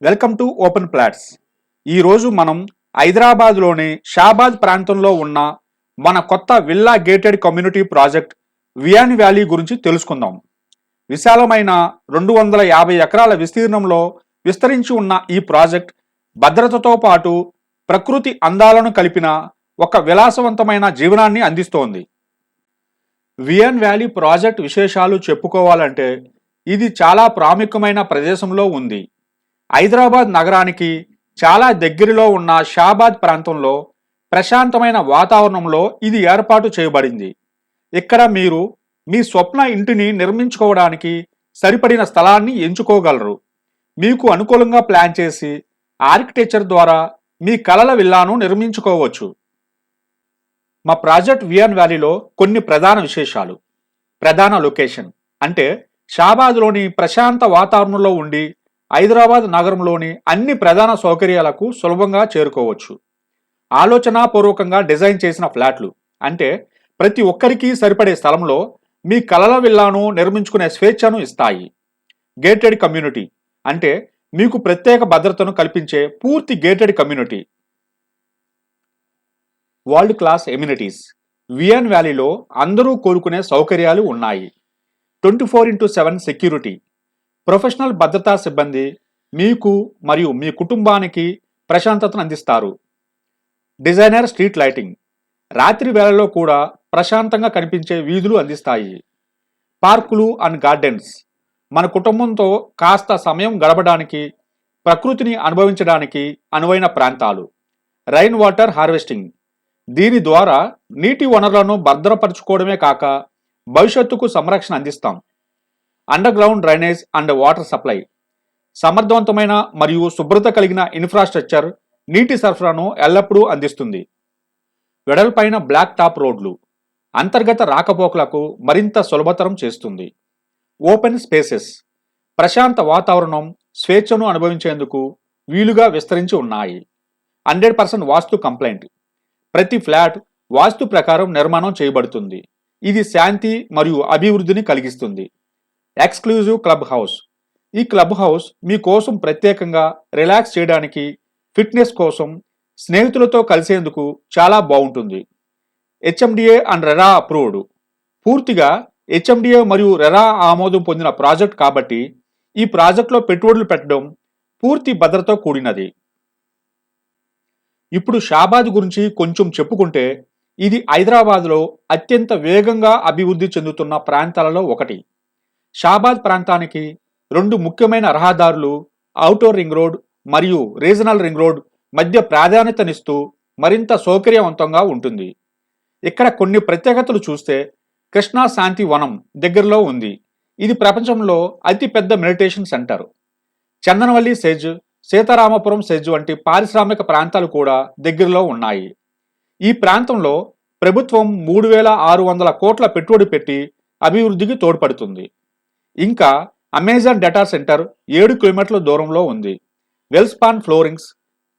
Welcome to open plots. ఈరోజు మనం హైదరాబాద్లోని షాబాద్ ప్రాంతంలో ఉన్న మన కొత్త villa gated community project Wiaan valley గురించి తెలుసుకుందాం. విశాలమైన 250 ఎకరాల విస్తీర్ణంలో విస్తరించి ఉన్న ఈ ప్రాజెక్ట్ భద్రతతో పాటు ప్రకృతి అందాలను కలిపిన ఒక విలాసవంతమైన జీవనాన్ని అందిస్తోంది. వియాన్ వ్యాలీ ప్రాజెక్ట్ విశేషాలు చెప్పుకోవాలంటే ఇది చాలా ప్రాముఖ్యమైన ప్రదేశంలో ఉంది. హైదరాబాద్ నగరానికి చాలా దగ్గరలో ఉన్న షాబాద్ ప్రాంతంలో ప్రశాంతమైన వాతావరణంలో ఇది ఏర్పాటు చేయబడింది. ఇక్కడ మీరు మీ స్వప్న ఇంటిని నిర్మించుకోవడానికి సరిపడిన స్థలాన్ని ఎంచుకోగలరు. మీకు అనుకూలంగా ప్లాన్ చేసి ఆర్కిటెక్చర్ ద్వారా మీ కలల విల్లాను నిర్మించుకోవచ్చు. మా ప్రాజెక్ట్ వియాన్ వ్యాలీలో కొన్ని ప్రధాన విశేషాలు. ప్రధాన లొకేషన్ అంటే షాబాద్లోని ప్రశాంత వాతావరణంలో ఉండి హైదరాబాద్ నగరంలోని అన్ని ప్రధాన సౌకర్యాలకు సులభంగా చేరుకోవచ్చు. ఆలోచనాపూర్వకంగా డిజైన్ చేసిన ఫ్లాట్లు అంటే ప్రతి ఒక్కరికి సరిపడే స్థలంలో మీ కలల విల్లాను నిర్మించుకునే స్వేచ్ఛను ఇస్తాయి. గేటెడ్ కమ్యూనిటీ అంటే మీకు ప్రత్యేక భద్రతను కల్పించే పూర్తి gated community. World class amenities. Vian వ్యాలీలో అందరూ కోరుకునే సౌకర్యాలు ఉన్నాయి. 24x7 security. ప్రొఫెషనల్ భద్రతా సిబ్బంది మీకు మరియు మీ కుటుంబానికి ప్రశాంతతను అందిస్తారు. Designer street lighting. రాత్రి వేళల్లో కూడా ప్రశాంతంగా కనిపించే వీధులు అందిస్తాయి. పార్కులు అండ్ గార్డెన్స్. మన కుటుంబంతో కాస్త సమయం గడపడానికి, ప్రకృతిని అనుభవించడానికి అనువైన ప్రాంతాలు. Rain water harvesting. దీని ద్వారా నీటి వనరులను భద్రపరచుకోవడమే కాక భవిష్యత్తుకు సంరక్షణ అందిస్తాం. Under ground drainage and water supply. సమర్థవంతమైన మరియు శుభ్రత కలిగిన ఇన్ఫ్రాస్ట్రక్చర్ నీటి సరఫరాను ఎల్లప్పుడూ అందిస్తుంది. వెడల్పైన బ్లాక్ టాప్ రోడ్లు అంతర్గత రాకపోకలకు మరింత సులభతరం చేస్తుంది. Open spaces. ప్రశాంత వాతావరణం, స్వేచ్ఛను అనుభవించేందుకు వీలుగా విస్తరించి ఉన్నాయి. 100% వాస్తు కంప్లైంట్. ప్రతి ఫ్లాట్ వాస్తు ప్రకారం నిర్మాణం చేయబడుతుంది. ఇది శాంతి మరియు అభివృద్ధిని కలిగిస్తుంది. Exclusive club house. ఈ క్లబ్ హౌస్ మీ కోసం ప్రత్యేకంగా రిలాక్స్ చేయడానికి, ఫిట్నెస్ కోసం, స్నేహితులతో కలిసేందుకు చాలా బాగుంటుంది. HMDA and RERA approved. పూర్తిగా హెచ్ఎండిఏ మరియు రెరా ఆమోదం పొందిన ప్రాజెక్ట్ కాబట్టి ఈ ప్రాజెక్టులో పెట్టుబడులు పెట్టడం పూర్తి భద్రతతో కూడినది. ఇప్పుడు షాబాద్ గురించి కొంచెం చెప్పుకుంటే ఇది హైదరాబాద్లో అత్యంత వేగంగా అభివృద్ధి చెందుతున్న ప్రాంతాలలో ఒకటి. షాబాద్ ప్రాంతానికి 2 ముఖ్యమైన రహదారులు ఔటర్ రింగ్ రోడ్ మరియు రీజనల్ రింగ్ రోడ్ మధ్య ప్రాధాన్యతనిస్తూ మరింత సౌకర్యవంతంగా ఉంటుంది. ఇక్కడ కొన్ని ప్రత్యేకతలు చూస్తే కృష్ణా శాంతి వనం దగ్గరలో ఉంది. ఇది ప్రపంచంలో అతిపెద్ద meditation centre. Chandanavalli SEZ, Sitarampuram SEZ వంటి పారిశ్రామిక ప్రాంతాలు కూడా దగ్గరలో ఉన్నాయి. ఈ ప్రాంతంలో ప్రభుత్వం 3600 కోట్ల పెట్టుబడి పెట్టి అభివృద్ధికి తోడ్పడుతుంది. ఇంకా అమెజాన్ డేటా సెంటర్ 7 కిలోమీటర్ల దూరంలో ఉంది. వెల్స్పాన్ ఫ్లోరింగ్స్,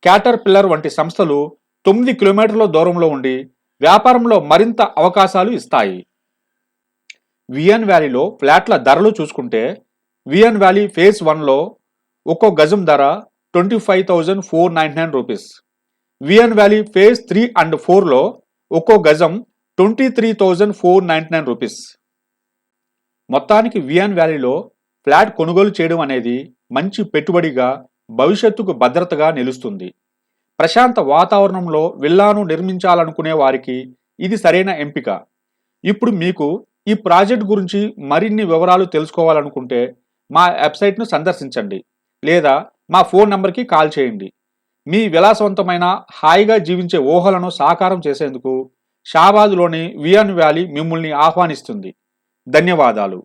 క్యాటర్ పిల్లర్ వంటి సంస్థలు 9 కిలోమీటర్ల దూరంలో ఉండి వ్యాపారంలో మరింత అవకాశాలు ఇస్తాయి. వియాన్ వ్యాలీలో ఫ్లాట్ల ధరలు చూసుకుంటే వియాన్ వ్యాలీ ఫేజ్ 1లో ఒక్కో గజం ధర 25,499 rupees. Vian valley phase 3 and 4లో ఒక్కో గజం 23,499 రూపీస్. మొత్తానికి వియాన్ వ్యాలీలో ఫ్లాట్ కొనుగోలు చేయడం అనేది మంచి పెట్టుబడిగా, భవిష్యత్తుకు భద్రతగా నిలుస్తుంది. ప్రశాంత వాతావరణంలో విల్లాను నిర్మించాలనుకునే వారికి ఇది సరైన ఎంపిక. ఇప్పుడు మీకు ఈ ప్రాజెక్ట్ గురించి మరిన్ని వివరాలు తెలుసుకోవాలనుకుంటే మా వెబ్సైట్ను సందర్శించండి లేదా మా ఫోన్ నంబర్కి కాల్ చేయండి. మీ విలాసవంతమైన, హాయిగా జీవించే ఊహలను సాకారం చేసేందుకు షాబాద్లోని వియాన్ వ్యాలీ మిమ్మల్ని ఆహ్వానిస్తుంది. ధన్యవాదాలు.